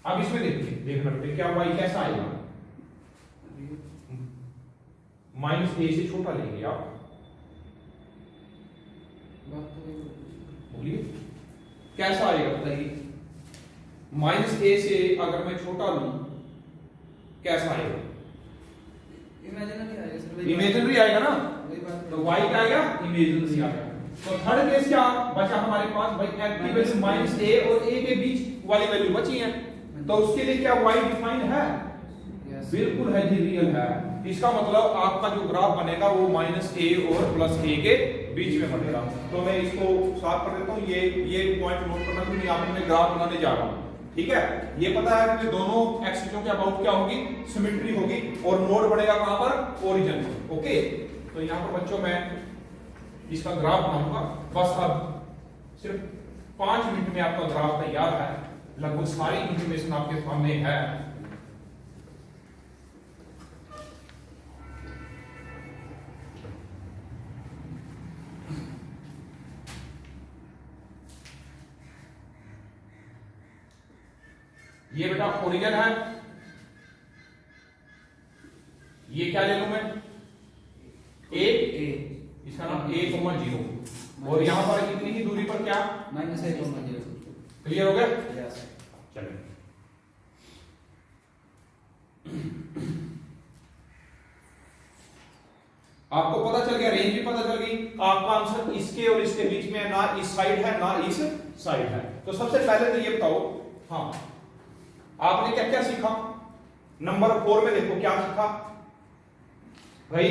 अब इसमें देखना बेटे क्या y कैसा आएगा? -a से छोटा लेंगे आप, बोलिए कैसा आएगा बताइए? -a से अगर मैं छोटा लूं कैसा आएगा? इमेजिनरी आएगा सर। इमेजिनरी आएगा ना, वही बात। तो y क्या आएगा? इमेजिनरी आएगा। तो थर्ड केस क्या बचा हमारे पास भाई, x की वैल्यू माइनस a और a के बीच वाली वैल्यू बची है, तो उसके लिए क्या y डिफाइंड है? बिल्कुल है जी, रियल है। इसका मतलब आपका जो ग्राफ बनेगा वो माइनस a और प्लस a के बीच में बनेगा। तो मैं इसको साफ कर देता हूँ, ये पॉइंट नोट करना कि यहाँ पर मैं ग्राफ बनाने जा रहा हूँ, ठीक है। ये पता है कि दोनों एक्सिसों के अबाउट क्या होगी, सिमेट्री होगी, और नोड बनेगा कहां पर, ओरिजिन पर। ओके, तो यहाँ पर बच्चों मैं इसका ग्राफ बनाऊंगा। बस अब सिर्फ 5 मिनट में आपका ग्राफ तैयार है, लगभग सारी इंफॉर्मेशन आपके सामने है। ये बेटा ओरिजिन है, ये क्या ले लूं मैं, ए, इसका नाम a, 0, और यहां पर इतनी ही दूरी पर क्या, -a, क्लियर हो गया? यस। चलिए, आपको पता चल गया, रेंज भी पता चल गई, आपका आंसर इसके और इसके बीच में, ना इस साइड है ना इस साइड है। तो सबसे पहले तो ये बताओ, हाँ आपने क्या क्या सीखा, नंबर 4 में देखो क्या सीखा भाई,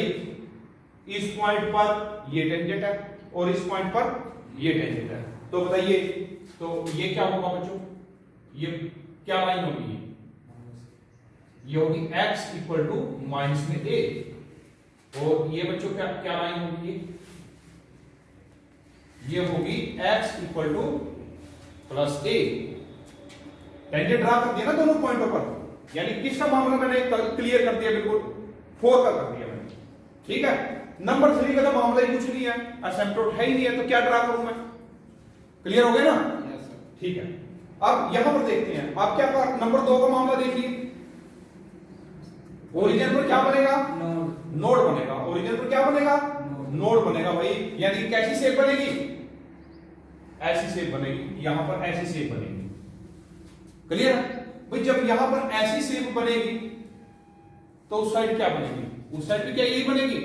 इस पॉइंट पर ये टेंजेंट है और इस पॉइंट पर ये टेंजेंट है, तो बताइए, तो ये क्या होगा बच्चों, ये क्या लाइन होगी, ये होगी x इक्वल टू माइनस में a, और ये बच्चों क्या क्या लाइन होगी, ये होगी x equal to plus a। Tangent draw कर दिया ना दोनों पॉइंटों पर, यानी किसका मामला मैंने क्लियर कर दिया, बिल्कुल 4 का कर दिया मैंने, ठीक है। नंबर 3 का तो मामला ही कुछ नहीं है, असिम्प्टोट है ही नहीं है, तो क्या ड्रा करूं मैं, क्लियर हो गया ना? Yes sir. ठीक है, अब यहां पर देखते हैं, आप क्या कर, नंबर 2 का मामला देखिए, ओरिजिन पर क्या बनेगा, नोड बनेगा, ओरिजिन पर क्या बनेगा, नोड बनेगा भाई, यानी कैसी शेप बनेगी, ऐसी शेप बनेगी, यहां पर ऐसी शेप बनेगी, क्लियर भाई। जब यहां पर ऐसी शेप बनेगी तो उस साइड क्या बनेगी, उस साइड पे क्या यही बनेगी,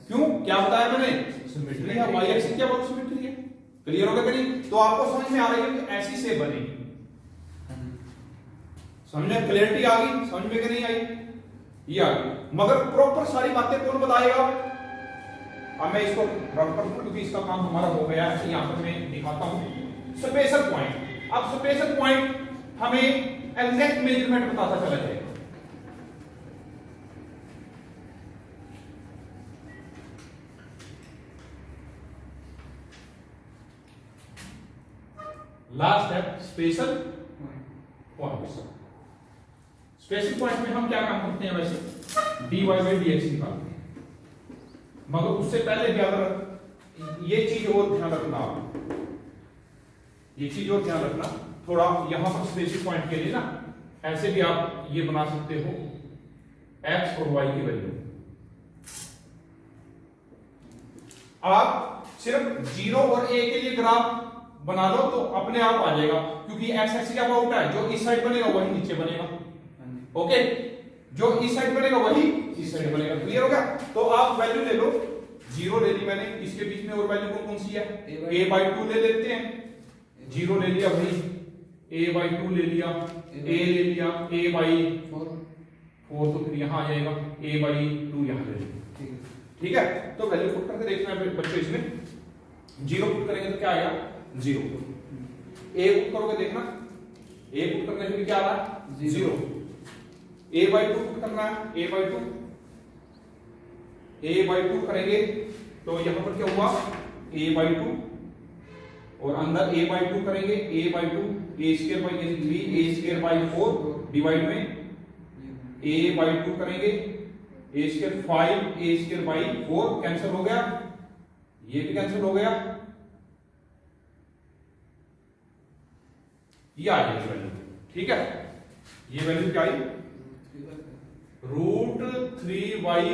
क्यों, क्या बताया मैंने, सिमेट्री है, वाई एक्सिस क्या बहुत सिमेट्री है, क्लियर हो गया कि नहीं? तो आपको समझ में आ रही है कि ऐसी शेप बनेगी, समझ में क्लियरिटी आ गई, समझ में कि नहीं आई, ये आ गई, मगर प्रॉपर सारी बातें कौन बताएगा। अब मैं इसको रब कर दूं क्योंकि इसका काम हमारा हो गया है, यहां पर मैं दिखाता हूं स्पेशल पॉइंट। अब स्पेशल पॉइंट हमें एग्जैक्ट मेजरमेंट बताता चला जाएगा, लास्ट है स्पेशल पॉइंट। स्पेशल पॉइंट में हम क्या काम करते हैं, वैसे dy बाई dx निकालते हैं, मगर उससे पहले भी अगर ये चीज और ध्यान रखना, ये चीज और ध्यान रखना थोड़ा, यहां पर स्पेशल पॉइंट के लिए ना ऐसे भी आप ये बना सकते हो, x और y की वैल्यू, आप सिर्फ 0 और a के लिए ग्राफ बना लो तो अपने आप आ जाएगा, क्योंकि x एक्सिस क्या आउट है, जो इस साइड बनेगा वही नीचे बनेगा, ओके, जो इस साइड बनेगा वही इस साइड बनेगा, क्लियर हो गया। तो आप वैल्यू ले लो, 0 ले ली मैंने, इसके बीच में और वैल्यू कौन सी है, a/2 ले लेते हैं, 0 ले लिया भाई, a/2 ले लिया, a ले लिया, a/4, तो फिर यहां आ जाएगा a/2 यहां ले लिया, ठीक है। तो वैल्यू पुट करके देखना है बच्चों, इसमें 0 पुट करेंगे तो क्या आएगा, 0, a पुट करोगे देखना, a पुट करने से क्या आ रहा है, 0, a/2 पुट करना है, a/2 करेंगे तो यहां पर क्या हुआ, a/2, और अंदर a/2 करेंगे, a/2 a² by 3 a² by 4 divide में a/2 करेंगे, a² 5 a² बाई 4 कैंसिल हो गया, ये भी कैंसिल हो गया, ये आ जाएगी वैल्यू, ठीक है। ये वैल्यू क्या आई, √3 बाई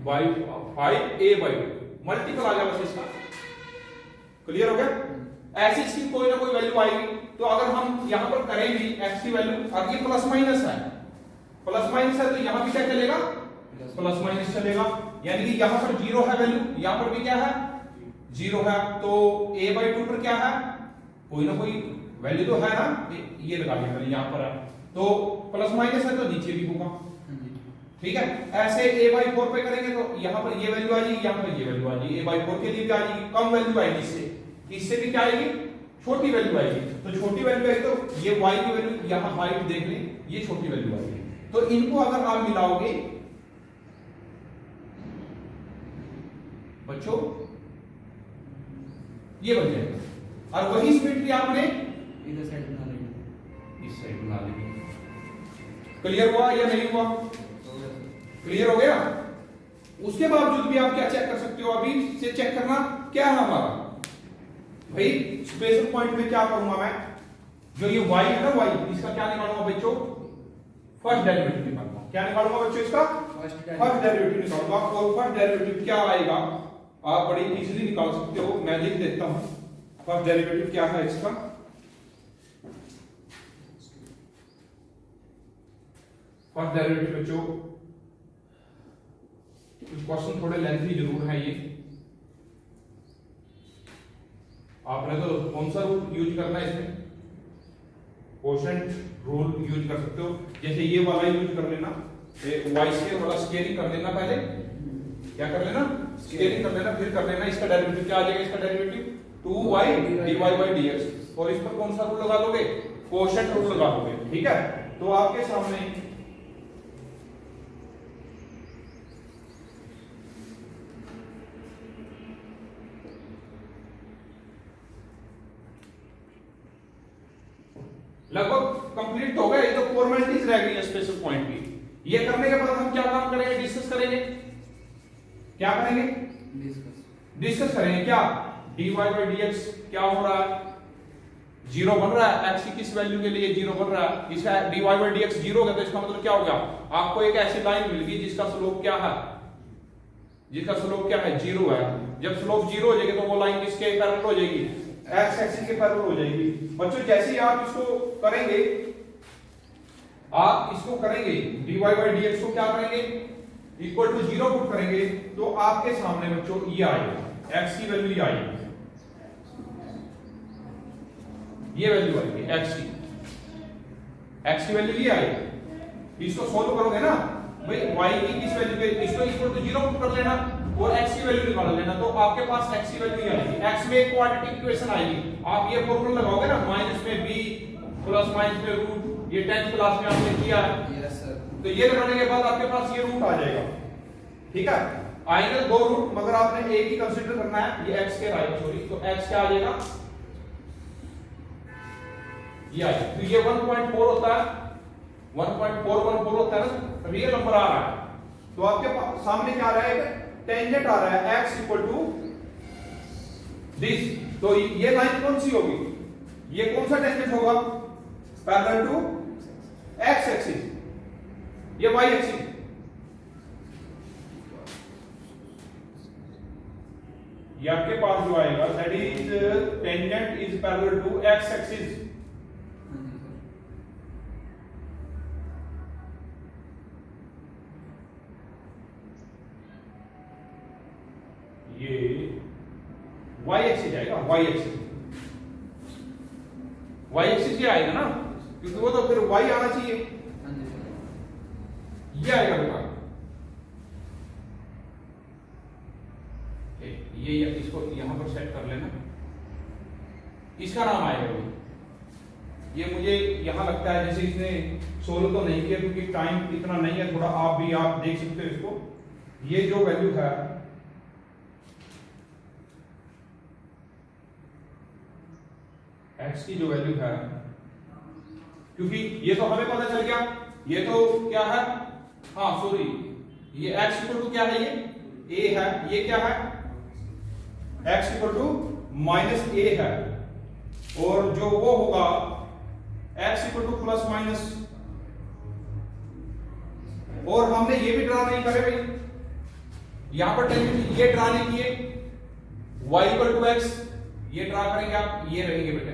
5 a/2, मल्टीपल आ गया बस इसका, क्लियर हो गया। ऐसी इसकी कोई ना कोई वैल्यू आएगी, तो अगर हम यहां पर करें भी x की वैल्यू, अगर ये प्लस माइनस है तो यहां भी क्या चलेगा, प्लस माइनस चलेगा, यानी कि यहां पर 0 है वैल्यू, यहां पर भी क्या है 0 है, तो a/2 पर क्या है कोई ना कोई वैल्यू तो है ना, ये लगा दिया मैंने यहां पर है, तो प्लस माइनस है तो नीचे भी होगा, ठीक है। ऐसे a/4 पे करेंगे तो यहां पर ये वैल्यू आ जाएगी, यहां पर ये वैल्यू आ जाएगी, a/4 के लिए भी आ जाएगी, कम वैल्यू आएगी इससे भी क्या आएगी छोटी वैल्यू आएगी, तो छोटी वैल्यू आएगी तो ये y की वैल्यू यहां हाइट देख लें, ये छोटी वैल्यू आएगी, तो इनको अगर आप मिलाओगे बच्चों ये बन जाएगा, और वही सिमेट्री आपने इधर साइड बना लेंगे, इस साइड बना लेंगे। क्लियर हुआ या नहीं हुआ? क्लियर हो गया? उसके बावजूद भी आप क्या चेक कर सकते हो, अभी से चेक करना क्या है हमारा भाई स्पेशल पॉइंट में क्या करूंगा मैं, जो ये y है ना y, इसका क्या निकालूंगा बच्चों, फर्स्ट डेरिवेटिव निकालूंगा। क्या निकालूंगा बच्चों, इसका फर्स्ट डेरिवेटिव निकालूंगा, और फर्स्ट डेरिवेटिव क्या आएगा आप बड़ी इजीली निकाल सकते हो, मैं लिख देता हूं फर्स्ट डेरिवेटिव क्या है इसका। फर्स्ट डेरिवेटिव बच्चों क्वेश्चन थोड़े लेंथी जरूर है, ये आपने तो कौन सा रूल यूज करना है इसमें, कोशेंट रूल यूज कर सकते हो, जैसे ये वाला यूज कर लेना, y स्क्वायर वाला स्केलिंग कर लेना, पहले क्या कर लेना स्केलिंग कर लेना, फिर कर लेना इसका डेरिवेटिव क्या आ जाएगा, इसका डेरिवेटिव 2y dy/dx, और इस पर कौन सा रूल लगा लोगे, कोशेंट रूल लगा लोगे, ठीक है। तो आपके सामने लगभग कंप्लीट हो गया, ये तो फॉर्मेलिटीज रह गई है स्पेशल पॉइंट की। ये करने के बाद हम क्या काम करेंगे, डिस्कस करेंगे, क्या करेंगे डिस्कस करेंगे, क्या dy/dx क्या हो रहा है, 0 बन रहा है, x की किस वैल्यू के लिए 0 बन रहा है, इसका dy/dx 0 हो गया, तो इसका मतलब क्या हो गया, आपको एक ऐसी लाइन मिल गई जिसका स्लोप क्या है, जिसका स्लोप क्या है 0 है। जब स्लोप 0 हो जाएगी तो वो लाइन किसके पैरेलल हो जाएगी, एक्स एक्सिस के पैरेलल हो जाएगी। बच्चों जैसे ही आप इसको करेंगे, आप इसको करेंगे dy/dx को क्या करेंगे इक्वल टू 0 पुट करेंगे, तो आपके सामने बच्चों ये आएगा, x की वैल्यू ये आएगी, ये वैल्यू आएगी x की वैल्यू ये आएगी। इसको सोल्व करोगे ना भाई, y की किस वैल्यू पे, इसको इक्वल टू 0 पुट कर लेना और x की वैल्यू निकाल लेना, तो आपके पास x की वैल्यू आएगी, x में एक क्वाड्रेटिक इक्वेशन आएगी, आप ये फॉर्मूला लगाओगे ना, माइनस में b प्लस माइनस में रूट, ये 10th क्लास में आपने किया है, यस सर, तो ये लगाने के बाद आपके पास ये रूट आ जाएगा, ठीक है। आएंगे दो रूट, मगर आपने एक ही कंसीडर करना है, ये x के राइट, सॉरी, तो x क्या आ जाएगा ये आएगा, तो ये 1.4 होता है, 1.414 होता है ना, रियल नंबर आ रहा है, तो आपके सामने क्या आ रहा है, टेंजेंट आ रहा है x इक्वल टू दिस, तो ये लाइन कौन सी होगी, ये कौन सा टेंजेंट होगा, पैरेलल टू x एक्सिस, ये y एक्सिस, ये आपके पास जो आएगा that is tangent is parallel to x axis, ये y एक्सिस आएगा, y एक्सिस ये आएगा ना, क्योंकि वो तो फिर y आना चाहिए, ये आएगा बेटा, ये इसको यहां पर सेट कर लेना, इसका नाम आएगा ये मुझे यहां लगता है जैसे इसने सोल्व तो नहीं किया क्योंकि टाइम इतना नहीं है, थोड़ा आप भी आप देख सकते हो इसको, ये जो वैल्यू है x की जो वैल्यू है, क्योंकि ये तो हमें पता चल गया, ये तो क्या है, हाँ सॉरी, ये x इक्वल टू क्या है, ये a है, ये क्या है x equal to minus a है, और जो वो होगा x equal to plus minus, और हमने ये भी ड्रा नहीं करे भाई, यहां पर टेंजेंट ये ड्रा नहीं किए, y इक्वल टू x ये ड्रा करेंगे आप, ये रहेंगे बेटे,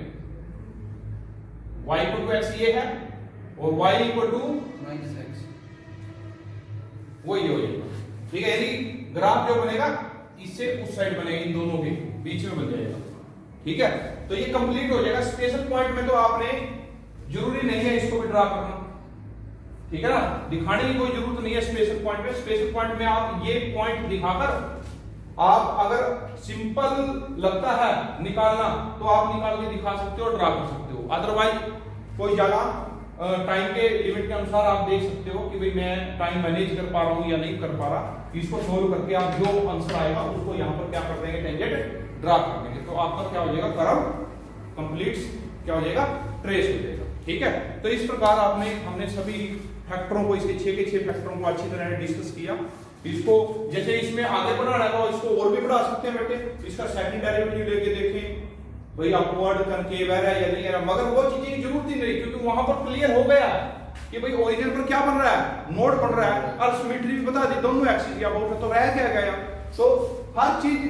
y इक्वल टू x ये है और y equal to minus x, वो ये हो जाएगा, ठीक है। यानी ग्राफ जो बनेगा इससे उस साइड बनेगा, इन दोनों के बीच में बन जाएगा। ठीक है, तो ये कंप्लीट हो जाएगा। स्पेशल पॉइंट में तो आपने जरूरी नहीं है इसको भी ड्रा करना, ठीक है ना, दिखाने की कोई जरूरत नहीं है स्पेशल पॉइंट में। स्पेशल पॉइंट में आप ये पॉइंट दिखाकर आप अगर सिंपल लगता है निकालना तो आप निकाल के दिखा सकते हो, ड्रा कर सकते हो। अदरवाइज कोई ज्यादा टाइम के लिमिट के अनुसार आप देख सकते हो कि भाई मैं टाइम मैनेज कर पा रहा हूं या नहीं कर पा रहा, इसको सोल्व करके आप जो आंसर आएगा उसको यहाँ पर क्या कर देंगे, टेंजेंट ड्रा कर देंगे, तो आपका क्या हो जाएगा, कर्व कंप्लीट क्या हो जाएगा, ट्रेस हो जाएगा। ठीक है, तो इस प्रकार हमने सभी फैक्टरों को, इसके 6 के 6 फैक्टरों को अच्छी तरह डिस्कस किया। इसको जैसे इसमें आगे बढ़ाना है तो इसको और भी बढ़ा सकते हैं बेटे, इसका सेकंड डेरिवेटिव लेके देखें भाई अपवर्ड कनकेव है या नहीं है, मगर वो चीजें की जरूरत ही नहीं, क्योंकि वहां पर क्लियर हो गया कि भाई ओरिजिन पर क्या बन रहा है, नोड बन रहा है, और सिमेट्री भी बता दी दोनों एक्सिस की अबाउट, तो रह क्या गया। तो हर चीज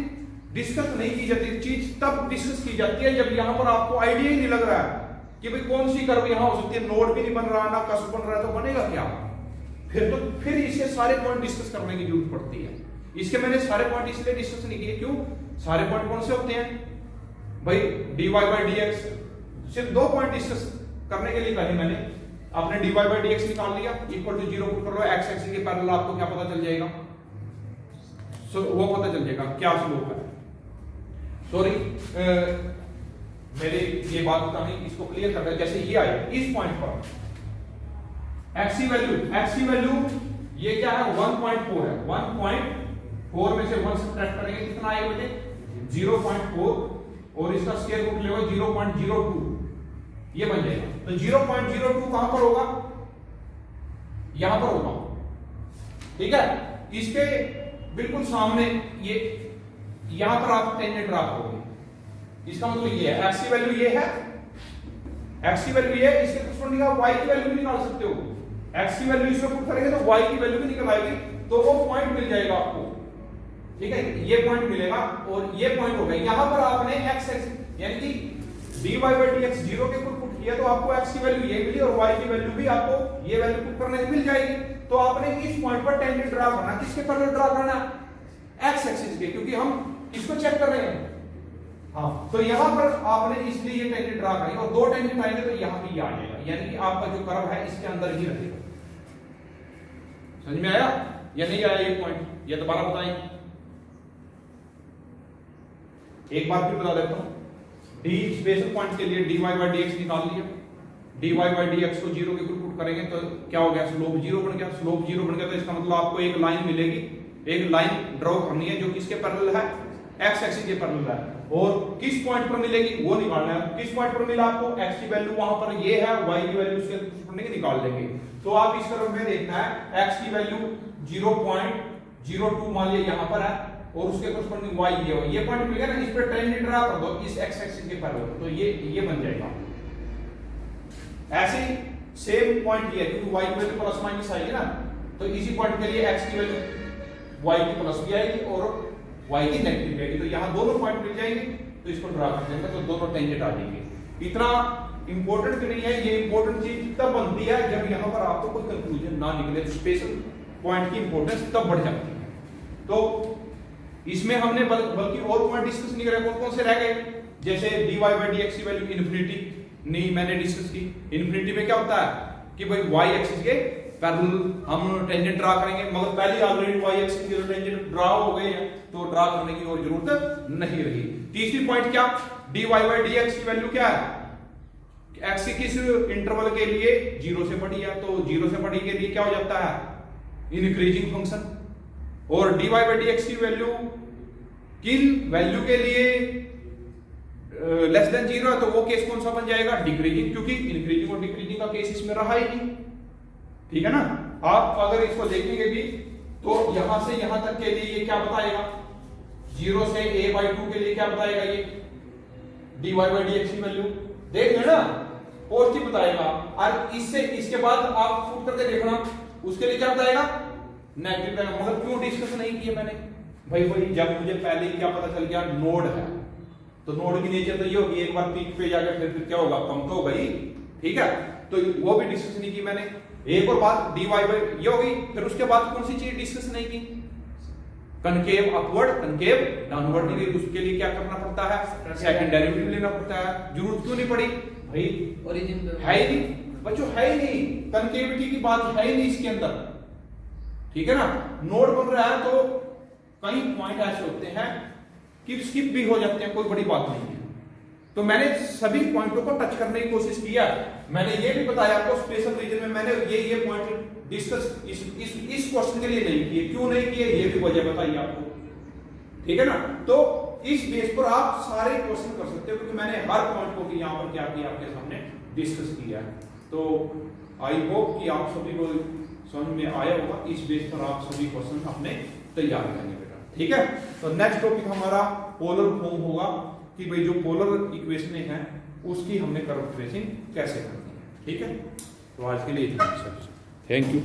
डिस्कस नहीं की जाती, चीज तब डिस्कस की जाती है जब यहाँ पर आपको आइडिया ही नहीं लग रहा है कि भाई कौन सी कर्व यहाँ हो सकती है, नोड भी नहीं बन रहा ना कस्प बन रहा है, तो बनेगा क्या फिर इसके सारे पॉइंट डिस्कस करने की जरूरत पड़ती है। इसके मैंने सारे पॉइंट इसलिए डिस्कस नहीं किए, क्यों, सारे पॉइंट कौन से होते हैं भाई, dy by dx, सिर्फ 2 पॉइंट डिस्कस करने के लिए कहे मैंने। आपने dy by dx निकाल लिया, इक्वल टू 0 पुट कर लो, x एक्सिस के पैरेलल आपको क्या पता चल जाएगा, वो पता चल जाएगा क्या स्लोप है। सॉरी मेरे ये बात बतानी, इसको क्लियर करना। जैसे ये आए इस पॉइंट पर x की वैल्यू ये क्या है, 1.4 है, 1.4 में से 1 सब्ट्रैक्ट करेंगे कितना आएगा बेटे, 0.4, और इसका स्क्वायर रूट लेगा 0.02, ये बन जाएगा। तो 0.02 कहां पर होगा, यहां पर होगा, ठीक है। इसके बिल्कुल सामने ये यहां पर आप टेंजेंट ड्रा करोगे, इसका मतलब ये है x की वैल्यू ये है, x की वैल्यू ये है, इसके करस्पॉन्डिंग आप y की वैल्यू भी निकाल सकते हो। x की वैल्यू इसमें पुट करेंगे तो y की वैल्यू भी निकल आएगी, तो वो पॉइंट मिल जाएगा आपको, ठीक है, ये पॉइंट मिलेगा और ये पॉइंट हो गया। यहां पर आपने x यानी कि dy by dx 0 के ऊपर पुट किया तो आपको x की वैल्यू ये मिली और y की वैल्यू भी आपको ये वैल्यू पुट करने से मिल जाएगी। तो आपने इस पॉइंट पर टेंजेंट ड्रा करना, किसके पैरेलल ड्रा करना, x एक्सिस के, क्योंकि हम इसको चेक कर रहे हैं। हाँ, तो यहां पर आपने इसलिए ये टेंजेंट ड्रा करेंगे और 2 टेंजेंट आएंगे तो यहां भी आ जाएगा, यानी कि आपका जो कर्व है इसके अंदर ही रहेगा। समझ में आया या नहीं आया ये पॉइंट, ये दोबारा बताएं, एक बार फिर बता देता हूं। डी स्पेशल पॉइंट के लिए dy by dx निकाल लिया, dy by dx को 0 के ऊपर पुट करेंगे तो क्या हो गया, स्लोप 0 बन गया। स्लोप 0 बन गया तो इसका मतलब आपको एक लाइन मिलेगी, एक लाइन ड्रॉ करनी है जो किसके पैरेलल है, x एक्सिस के पैरेलल है, और किस पॉइंट पर मिलेगी वो निकालना है। किस पॉइंट पर मिला आपको, x की वैल्यू वहां पर ये है, y की वैल्यू उसके करस्पॉन्डिंग निकाल लेंगे। तो आप इस कर्व में देखना है x की वैल्यू 0.02 मान लिया यहां पर है और उसके करस्पॉन्डिंग y ये पॉइंट मिल गया ना, इस पे टेंजेंट ड्रा कर दो इस x एक्सिस के पैरेलल, तो ये बन जाएगा। ऐसे ही सेम पॉइंट ये, क्योंकि y की वैल्यू प्लस माइनस आएगी ना, तो इसी पॉइंट के लिए x की वैल्यू y की प्लस भी आएगी और y की नेगेटिव भी आएगी, तो यहां दोनों पॉइंट मिल जाएंगे, तो इसको ड्रा कर देंगे तो दोनों टेंजेंट आ जाएंगे। इतना इंपॉर्टेंट नहीं है, ये इंपॉर्टेंट चीज तब बनती है जब यहां पर आपको कोई कंक्लूजन ना निकले, तो स्पेशल पॉइंट की इंपॉर्टेंस तब बढ़ जाती है। तो इसमें हमने बल्कि और पॉइंट डिस्कस नहीं करे, कौन कौन से रह गए, जैसे dy by dx की वैल्यू इन्फिनिटी नहीं मैंने डिस्कस की। इन्फिनिटी में क्या होता है कि भाई y एक्सिस के पैरेलल हम टेंजेंट ड्रा करेंगे, मगर पहले ऑलरेडी y एक्सिस के टेंजेंट ड्रा हो गए हैं तो ड्रा करने की और जरूरत नहीं रही। तीसरी पॉइंट क्या, dy by dx की वैल्यू क्या है, x की किस इंटरवल के लिए 0 से बड़ी है, तो 0 से बड़ी के लिए क्या हो जाता है, इंक्रीजिंग फंक्शन, और dy by dx की वैल्यू किन वैल्यू के लिए लेस देन 0 है तो वो केस कौन सा बन जाएगा, डिक्रीजिंग, क्योंकि इंक्रीजिंग और डिक्रीजिंग का केस इसमें रहा ही नहीं, ठीक है ना। आप अगर इसको देखेंगे भी तो यहां से यहां तक के लिए ये क्या बताएगा, 0 से a/2 के लिए क्या बताएगा, ये dy by dx की वैल्यू देख लेना पॉजिटिव बताएगा, और इससे इसके बाद आप पुट करके देखना उसके लिए क्या बताएगा, नेगेटिव बताएगा। मगर क्यों डिस्कस नहीं किया मैंने, भाई जब मुझे पहले ही क्या पता चल गया नोड है, तो नोड की नेचर तो ये होगी एक बार पीक पे जाकर फिर क्या होगा, कम तो होगा ही, ठीक है, तो वो भी डिस्कस नहीं की मैंने। एक और बात dy by ये होगी, फिर उसके बाद कौन सी चीज डिस्कस नहीं की, कनकेव अपवर्ड, कनकेव डाउनवर्ड के लिए उसके लिए क्या करना पड़ता है, सेकंड डेरिवेटिव लेना पड़ता है। जरूरत क्यों नहीं पड़ी भाई, ओरिजिन है ही नहीं बच्चों, है ही नहीं, कनकेविटी की बात है ही नहीं इसके अंदर, ठीक है ना। नोड बन रहा है तो कई पॉइंट ऐसे होते हैं कि स्किप भी हो जाते हैं, कोई बड़ी बात नहीं है। तो मैंने सभी पॉइंटों को टच करने की कोशिश किया। मैंने ये भी बताया आपको स्पेशल रीजन में मैंने ये पॉइंट डिस्कस इस क्वेश्चन के लिए नहीं किए, क्यों नहीं किए ये भी वजह बताई आपको, ठीक है ना। तो इस बेस पर आप सारे क्वेश्चन कर सकते हो, क्योंकि मैंने हर पॉइंट को यहाँ पर क्या किया आपके सामने डिस्कस किया है। तो आई होप कि आप सभी को समझ में आया होगा। इस बेस पर आप सभी क्वेश्चन अपने तैयार करेंगे बेटा, ठीक है। तो नेक्स्ट टॉपिक हमारा पोलर फॉर्म होगा कि भाई जो पोलर इक्वेशन है उसकी हमने कर्व ट्रेसिंग कैसे करनी है, ठीक है। तो आज के लिए इतना, थैंक यू।